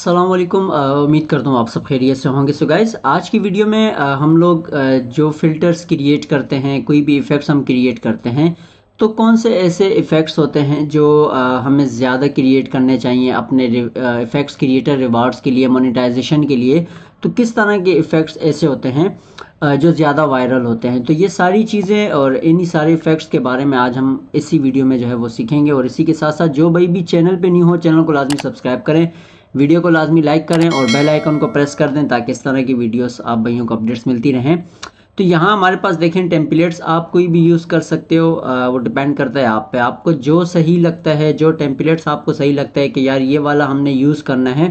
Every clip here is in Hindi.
अस्सलाम वालेकुम। उम्मीद करता हूँ आप सब खैरियत से होंगे। सो गाइस, आज की वीडियो में हम लोग जो फ़िल्टर्स क्रिएट करते हैं, कोई भी इफ़ेक्ट्स हम क्रिएट करते हैं, तो कौन से ऐसे इफ़ेक्ट्स होते हैं जो हमें ज़्यादा क्रिएट करने चाहिए अपने इफ़ेक्ट्स क्रिएटर रिवार्ड्स के लिए, मोनेटाइजेशन के लिए। तो किस तरह के इफ़ेक्ट्स ऐसे होते हैं जो ज़्यादा वायरल होते हैं। तो ये सारी चीज़ें और इन्हीं सारे इफ़ेक्ट्स के बारे में आज हम इसी वीडियो में जो है वो सीखेंगे। और इसी के साथ साथ जो भाई भी चैनल पे न्यू हो, चैनल को लाजमी सब्सक्राइब करें, वीडियो को लाजमी लाइक करें और बेल आइकन को प्रेस कर दें ताकि इस तरह की वीडियोस आप भाइयों को अपडेट्स मिलती रहें। तो यहाँ हमारे पास देखें टेम्पलेट्स आप कोई भी यूज़ कर सकते हो। वो डिपेंड करता है आप पे, आपको जो सही लगता है, जो टेम्पलेट्स आपको सही लगता है कि यार ये वाला हमने यूज़ करना है,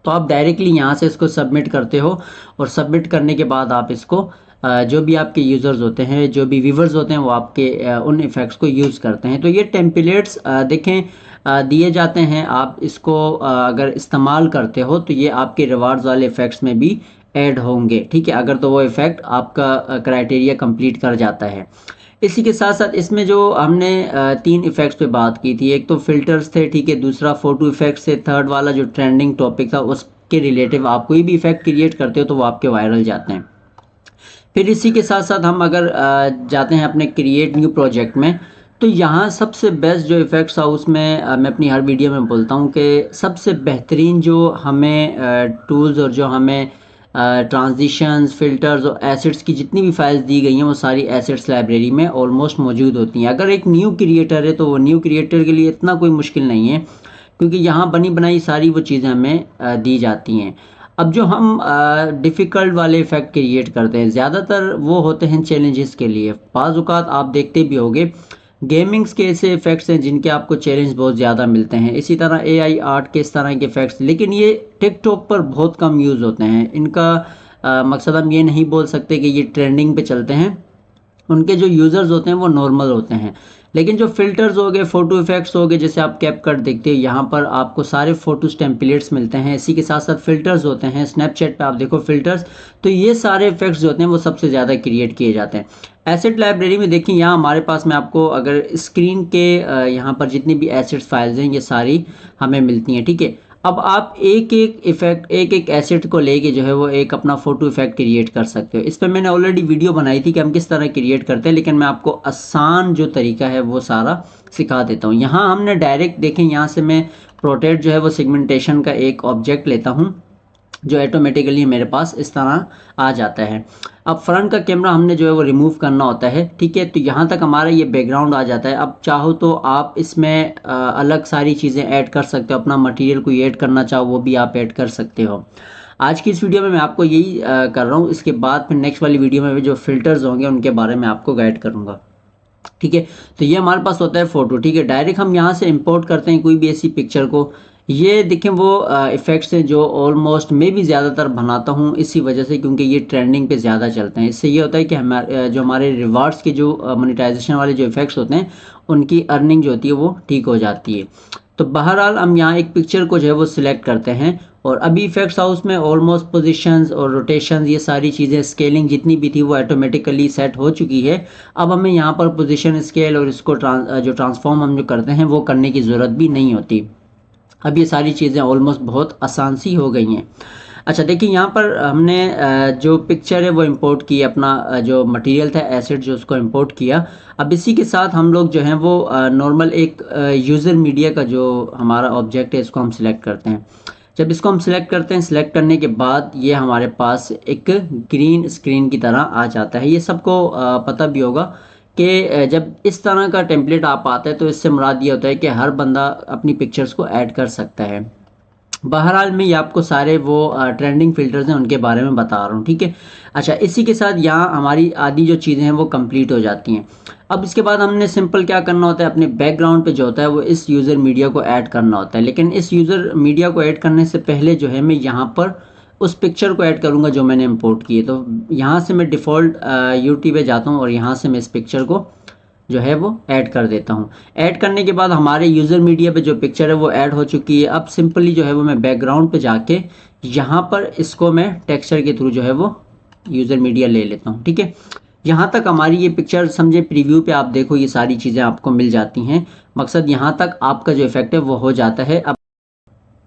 तो आप डायरेक्टली यहाँ से इसको सबमिट करते हो। और सबमिट करने के बाद आप इसको जो भी आपके यूज़र्स होते हैं, जो भी व्यूवर्स होते हैं, वो आपके उन इफ़ेक्ट्स को यूज़ करते हैं। तो ये टेम्पलेट्स देखें दिए जाते हैं। आप इसको अगर इस्तेमाल करते हो तो ये आपके रिवार्ड्स वाले इफ़ेक्ट्स में भी ऐड होंगे, ठीक है, अगर तो वो इफ़ेक्ट आपका क्राइटेरिया कंप्लीट कर जाता है। इसी के साथ साथ इसमें जो हमने 3 इफ़ेक्ट्स पे बात की थी, एक तो फ़िल्टर्स थे, ठीक है, दूसरा फ़ोटो इफ़ेक्ट्स थे, थर्ड वाला जो ट्रेंडिंग टॉपिक था उसके रिलेटिव आप कोई भी इफ़ेक्ट क्रिएट करते हो तो वो आपके वायरल जाते हैं। फिर इसी के साथ साथ हम अगर जाते हैं अपने क्रिएट न्यू प्रोजेक्ट में, तो यहाँ सबसे बेस्ट जो इफ़ेक्ट्स था उसमें मैं अपनी हर वीडियो में बोलता हूँ कि सबसे बेहतरीन जो हमें टूल्स और जो हमें ट्रांजिशंस, फ़िल्टर्स और एसेट्स की जितनी भी फाइल्स दी गई हैं वो सारी एसेट्स लाइब्रेरी में ऑलमोस्ट मौजूद होती हैं। अगर एक न्यू क्रिएटर है तो वो न्यू क्रिएटर के लिए इतना कोई मुश्किल नहीं है, क्योंकि यहाँ बनी बनाई सारी वो चीज़ें हमें दी जाती हैं। अब जो हम डिफ़िकल्ट वाले इफ़ेक्ट क्रिएट करते हैं, ज़्यादातर वो होते हैं चैलेंजेस के लिए। बाज़ औक़ात आप देखते भी होंगे गेमिंग्स के ऐसे इफ़ेक्ट्स हैं जिनके आपको चैलेंज बहुत ज़्यादा मिलते हैं। इसी तरह एआई आर्ट के इस तरह के इफ़ेक्ट्स, लेकिन ये टिकटॉक पर बहुत कम यूज़ होते हैं। इनका मकसद हम ये नहीं बोल सकते कि ये ट्रेंडिंग पे चलते हैं। उनके जो यूज़र्स होते हैं वो नॉर्मल होते हैं। लेकिन जो फ़िल्टर्स हो गए, फ़ोटो इफ़ेक्ट्स हो गए, जैसे आप कैपकट देखते हो, यहाँ पर आपको सारे फ़ोटोज़ टेम्पलेट्स मिलते हैं। इसी के साथ साथ फ़िल्टर्स होते हैं। स्नैपचैट पे आप देखो फ़िल्टर्स, तो ये सारे इफ़ेक्ट्स जो होते हैं वो सबसे ज़्यादा क्रिएट किए जाते हैं। एसेट लाइब्रेरी में देखिए, यहाँ हमारे पास में आपको अगर स्क्रीन के यहाँ पर जितनी भी एसेट्स फाइल्स हैं ये सारी हमें मिलती हैं, ठीक है। अब आप एक एक इफ़ेक्ट, एक एक एसेट को लेके जो है वो एक अपना फ़ोटो इफ़ेक्ट क्रिएट कर सकते हो। इस पर मैंने ऑलरेडी वीडियो बनाई थी कि हम किस तरह क्रिएट करते हैं, लेकिन मैं आपको आसान जो तरीका है वो सारा सिखा देता हूँ। यहाँ हमने डायरेक्ट देखें, यहाँ से मैं प्रोटेक्ट जो है वो सेगमेंटेशन का एक ऑब्जेक्ट लेता हूँ जो ऑटोमेटिकली मेरे पास इस तरह आ जाता है। अब फ्रंट का कैमरा हमने जो है वो रिमूव करना होता है, ठीक है। तो यहाँ तक हमारा ये बैकग्राउंड आ जाता है। अब चाहो तो आप इसमें अलग सारी चीज़ें ऐड कर सकते हो, अपना मटेरियल कोई ऐड करना चाहो वो भी आप ऐड कर सकते हो। आज की इस वीडियो में मैं आपको यही कर रहा हूँ। इसके बाद फिर नेक्स्ट वाली वीडियो में भी जो फ़िल्टर्स होंगे उनके बारे में आपको गाइड करूँगा, ठीक है। तो ये हमारे पास होता है फ़ोटो, ठीक है। डायरेक्ट हम यहाँ से इंपोर्ट करते हैं कोई भी ऐसी पिक्चर को। ये देखें वो इफ़ेक्ट्स हैं जो ऑलमोस्ट मैं भी ज़्यादातर बनाता हूँ इसी वजह से, क्योंकि ये ट्रेंडिंग पे ज़्यादा चलते हैं। इससे ये होता है कि हमारे जो हमारे रिवार्ड्स के जो मोनेटाइजेशन वाले जो इफ़ेक्ट्स होते हैं उनकी अर्निंग जो होती है वो ठीक हो जाती है। तो बहरहाल हम यहाँ एक पिक्चर को जो है वो सिलेक्ट करते हैं और अभी इफेक्ट्स हाउस में ऑलमोस्ट पोजीशंस और रोटेशंस, ये सारी चीज़ें, स्केलिंग जितनी भी थी वो ऑटोमेटिकली सेट हो चुकी है। अब हमें यहाँ पर पोजीशन, स्केल और इसको जो ट्रांसफॉर्म हम जो करते हैं वो करने की ज़रूरत भी नहीं होती। अब ये सारी चीज़ें ऑलमोस्ट बहुत आसान सी हो गई हैं। अच्छा देखिए, यहाँ पर हमने जो पिक्चर है वो इंपोर्ट की, अपना जो मटेरियल था एसेट जो उसको इंपोर्ट किया। अब इसी के साथ हम लोग जो हैं वो नॉर्मल एक यूज़र मीडिया का जो हमारा ऑब्जेक्ट है इसको हम सिलेक्ट करते हैं। जब इसको हम सिलेक्ट करते हैं, सिलेक्ट करने के बाद ये हमारे पास एक ग्रीन स्क्रीन की तरह आ जाता है। ये सबको पता भी होगा कि जब इस तरह का टेम्पलेट आ पाता है तो इससे मुराद ये होता है कि हर बंदा अपनी पिक्चर्स को ऐड कर सकता है। बहरहाल मैं ये आपको सारे वो ट्रेंडिंग फ़िल्टर्स हैं उनके बारे में बता रहा हूँ, ठीक है। अच्छा, इसी के साथ यहाँ हमारी आधी जो चीज़ें हैं वो कंप्लीट हो जाती हैं। अब इसके बाद हमने सिंपल क्या करना होता है, अपने बैकग्राउंड पे जो होता है वो इस यूज़र मीडिया को ऐड करना होता है। लेकिन इस यूज़र मीडिया को ऐड करने से पहले जो है मैं यहाँ पर उस पिक्चर को ऐड करूँगा जो मैंने इंपोर्ट की है। तो यहाँ से मैं डिफ़ॉल्ट यूटी पे जाता हूँ और यहाँ से मैं इस पिक्चर को जो है वो ऐड कर देता हूँ। ऐड करने के बाद हमारे यूज़र मीडिया पे जो पिक्चर है वो ऐड हो चुकी है। अब सिंपली जो है वो मैं बैकग्राउंड पे जाके यहाँ पर इसको मैं टेक्सचर के थ्रू जो है वो यूज़र मीडिया ले लेता हूँ, ठीक है। यहाँ तक हमारी ये पिक्चर समझे, प्रीव्यू पे आप देखो ये सारी चीज़ें आपको मिल जाती हैं। मकसद यहाँ तक आपका जो इफ़ेक्ट है वो हो जाता है। अब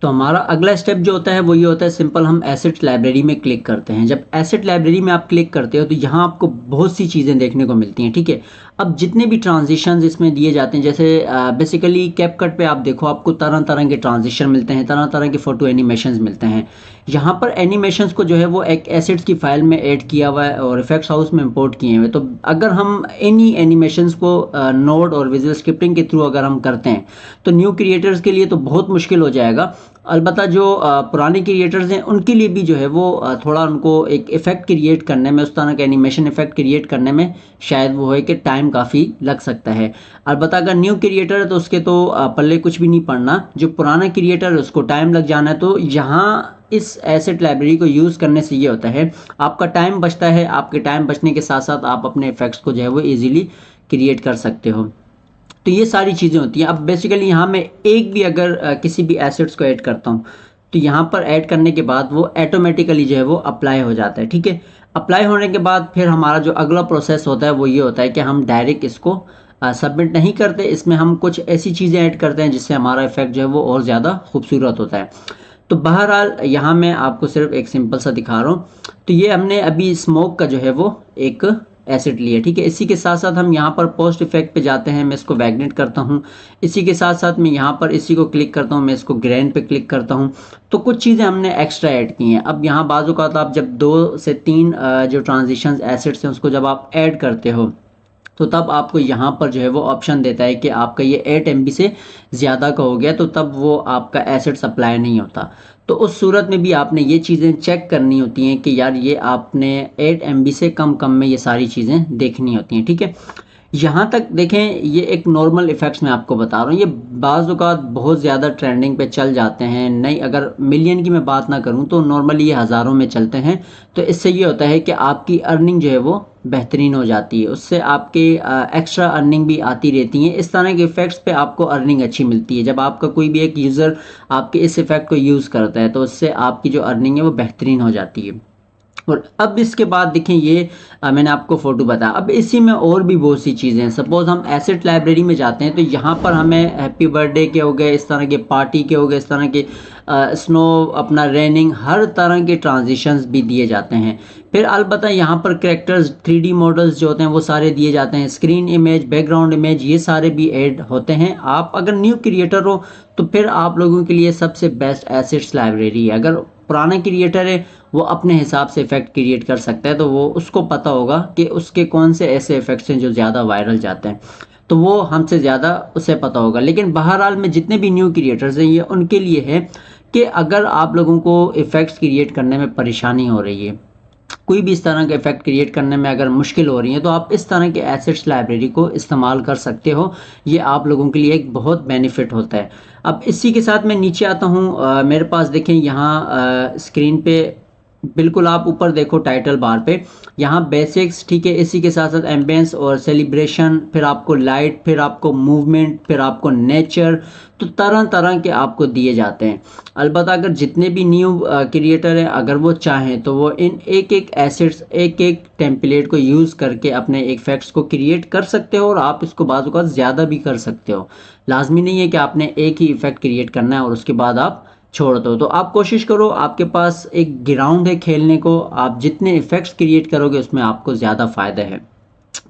तो हमारा अगला स्टेप जो होता है वो ये होता है, सिंपल हम एसेट लाइब्रेरी में क्लिक करते हैं। जब एसेट लाइब्रेरी में आप क्लिक करते हो तो यहाँ आपको बहुत सी चीज़ें देखने को मिलती हैं, ठीक है। अब जितने भी ट्रांजिशंस इसमें दिए जाते हैं, जैसे बेसिकली कैपकट पे आप देखो आपको तरह तरह के ट्रांजिशन मिलते हैं, तरह तरह के फ़ोटो एनिमेशंस मिलते हैं। यहाँ पर एनिमेशंस को जो है वो एक एसेट्स की फाइल में ऐड किया हुआ है और इफेक्ट्स हाउस में इंपोर्ट किए हुए। तो अगर हम इन्हीं एनिमेशंस को नोड और विजुअल स्क्रिप्टिंग के थ्रू अगर हम करते हैं तो न्यू क्रिएटर्स के लिए तो बहुत मुश्किल हो जाएगा। अलबत्ता जो पुराने क्रिएटर्स हैं उनके लिए भी जो है वो थोड़ा उनको एक इफ़ेक्ट क्रिएट करने में, उस तरह का एनिमेशन इफ़ेक्ट क्रिएट करने में शायद वो है कि टाइम काफ़ी लग सकता है। अलबत्ता अगर न्यू क्रिएटर है तो उसके तो पल्ले कुछ भी नहीं पड़ना, जो पुराना क्रिएटर है उसको टाइम लग जाना है। तो यहाँ इस एसेट लाइब्रेरी को यूज़ करने से ये होता है आपका टाइम बचता है, आपके टाइम बचने के साथ साथ आप अपने इफ़ेक्ट्स को जो है वो ईजिली क्रिएट कर सकते हो। तो ये सारी चीज़ें होती हैं। अब बेसिकली यहाँ मैं एक भी अगर किसी भी एसेट्स को ऐड करता हूँ तो यहाँ पर ऐड करने के बाद वो ऑटोमेटिकली जो है वो अप्लाई हो जाता है, ठीक है। अप्लाई होने के बाद फिर हमारा जो अगला प्रोसेस होता है वो ये होता है कि हम डायरेक्ट इसको सबमिट नहीं करते, इसमें हम कुछ ऐसी चीज़ें ऐड करते हैं जिससे हमारा इफेक्ट जो है वो और ज़्यादा खूबसूरत होता है। तो बहरहाल यहाँ मैं आपको सिर्फ एक सिंपल सा दिखा रहा हूँ। तो ये हमने अभी स्मोक का जो है वो एक एसेट लिया, ठीक है। इसी के साथ साथ हम यहाँ पर पोस्ट इफेक्ट पे जाते हैं, मैं इसको मैग्नेट करता हूँ। इसी के साथ साथ मैं यहाँ पर इसी को क्लिक करता हूँ, मैं इसको ग्रेन पे क्लिक करता हूँ। तो कुछ चीज़ें हमने एक्स्ट्रा ऐड की हैं। अब यहाँ बाजू का तो आप जब 2 से 3 जो ट्रांजिशंस एसेट्स हैं उसको जब आप ऐड करते हो तो तब आपको यहाँ पर जो है वो ऑप्शन देता है कि आपका ये 8 MB से ज़्यादा का हो गया, तो तब वो आपका एसेट सप्लाई नहीं होता। तो उस सूरत में भी आपने ये चीज़ें चेक करनी होती हैं कि यार ये आपने 8 MB से कम में ये सारी चीज़ें देखनी होती हैं, ठीक है। यहाँ तक देखें, ये एक नॉर्मल इफ़ेक्ट्स मैं आपको बता रहा हूँ, ये बाज़ औक़ात बहुत ज़्यादा ट्रेंडिंग पे चल जाते हैं। नहीं, अगर मिलियन की मैं बात ना करूँ तो नॉर्मली ये हज़ारों में चलते हैं। तो इससे ये होता है कि आपकी अर्निंग जो है वो बेहतरीन हो जाती है, उससे आपके एक्स्ट्रा अर्निंग भी आती रहती हैं। इस तरह के इफ़ेक्ट्स पे आपको अर्निंग अच्छी मिलती है। जब आपका कोई भी एक यूज़र आपके इस इफ़ेक्ट को यूज़ करता है तो उससे आपकी जो अर्निंग है वो बेहतरीन हो जाती है। और अब इसके बाद देखें, ये मैंने आपको फ़ोटो बताया। अब इसी में और भी बहुत सी चीज़ें हैं। सपोज़ हम एसेट लाइब्रेरी में जाते हैं तो यहाँ पर हमें हैप्पी बर्थडे के हो गए, इस तरह के पार्टी के हो गए, इस तरह के स्नो, अपना रेनिंग, हर तरह के ट्रांजिशंस भी दिए जाते हैं। फिर अलबत्ता यहाँ पर कैरेक्टर्स, 3D मॉडल्स जो होते हैं वो सारे दिए जाते हैं। स्क्रीन इमेज, बैकग्राउंड इमेज, ये सारे भी ऐड होते हैं। आप अगर न्यू क्रिएटर हो तो फिर आप लोगों के लिए सबसे बेस्ट एसेट्स लाइब्रेरी है। अगर पुराना क्रिएटर है वो अपने हिसाब से इफ़ेक्ट क्रिएट कर सकता है, तो वो उसको पता होगा कि उसके कौन से ऐसे इफ़ेक्ट्स हैं जो ज़्यादा वायरल जाते हैं, तो वो हमसे ज़्यादा उसे पता होगा। लेकिन बहरहाल में जितने भी न्यू क्रिएटर्स हैं ये उनके लिए है कि अगर आप लोगों को इफ़ेक्ट्स क्रिएट करने में परेशानी हो रही है, कोई भी इस तरह का इफ़ेक्ट क्रिएट करने में अगर मुश्किल हो रही है, तो आप इस तरह के एसेट्स लाइब्रेरी को इस्तेमाल कर सकते हो। ये आप लोगों के लिए एक बहुत बेनिफिट होता है। अब इसी के साथ मैं नीचे आता हूँ। मेरे पास देखें यहाँ स्क्रीन पे बिल्कुल आप ऊपर देखो टाइटल बार पे, यहाँ बेसिक्स, ठीक है। इसी के साथ साथ एम्बियंस और सेलिब्रेशन, फिर आपको लाइट, फिर आपको मूवमेंट, फिर आपको नेचर, तो तरह तरह के आपको दिए जाते हैं। अलबत्ता अगर जितने भी न्यू क्रिएटर हैं अगर वो चाहें तो वो इन एक एक एसेट्स, एक एक टेम्पलेट को यूज़ करके अपने इफेक्ट्स को क्रिएट कर सकते हो, और आप इसको बाज़ औक़ात ज़्यादा भी कर सकते हो। लाजमी नहीं है कि आपने एक ही इफ़ेक्ट क्रिएट करना है और उसके बाद आप छोड़ दो। तो आप कोशिश करो, आपके पास एक ग्राउंड है खेलने को, आप जितने इफ़ेक्ट्स क्रिएट करोगे उसमें आपको ज़्यादा फ़ायदा है।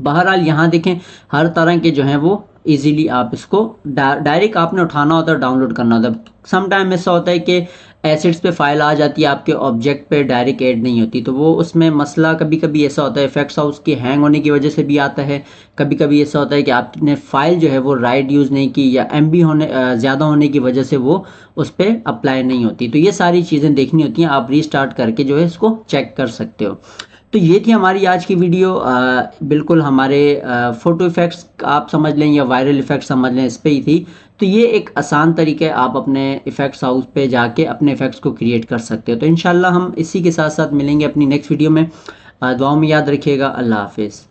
बहरहाल यहाँ देखें, हर तरह के जो हैं वो इजीली आप इसको डायरेक्ट आपने उठाना होता है, डाउनलोड करना होता है। सम टाइम ऐसा होता है कि एसेट्स पे फाइल आ जाती है, आपके ऑब्जेक्ट पे डायरेक्ट ऐड नहीं होती, तो वो उसमें मसला कभी कभी ऐसा होता है, इफेक्ट्स हाउस के हैंग होने की वजह से भी आता है। कभी कभी ऐसा होता है कि आपने फ़ाइल जो है वो राइट यूज़ नहीं की, या MB होने ज़्यादा होने की वजह से वो उस पर अप्लाई नहीं होती। तो ये सारी चीज़ें देखनी होती हैं, आप रीस्टार्ट करके जो है इसको चेक कर सकते हो। तो ये थी हमारी आज की वीडियो। बिल्कुल हमारे फ़ोटो इफ़ेक्ट्स आप समझ लें या वायरल इफ़ेक्ट समझ लें, इस पे ही थी। तो ये एक आसान तरीका है, आप अपने इफ़ेक्ट्स हाउस पे जाके अपने इफ़ेक्ट्स को क्रिएट कर सकते हो। तो इंशाल्लाह हम इसी के साथ साथ मिलेंगे अपनी नेक्स्ट वीडियो में। दुआओं में याद रखिएगा। अल्लाह हाफिज़।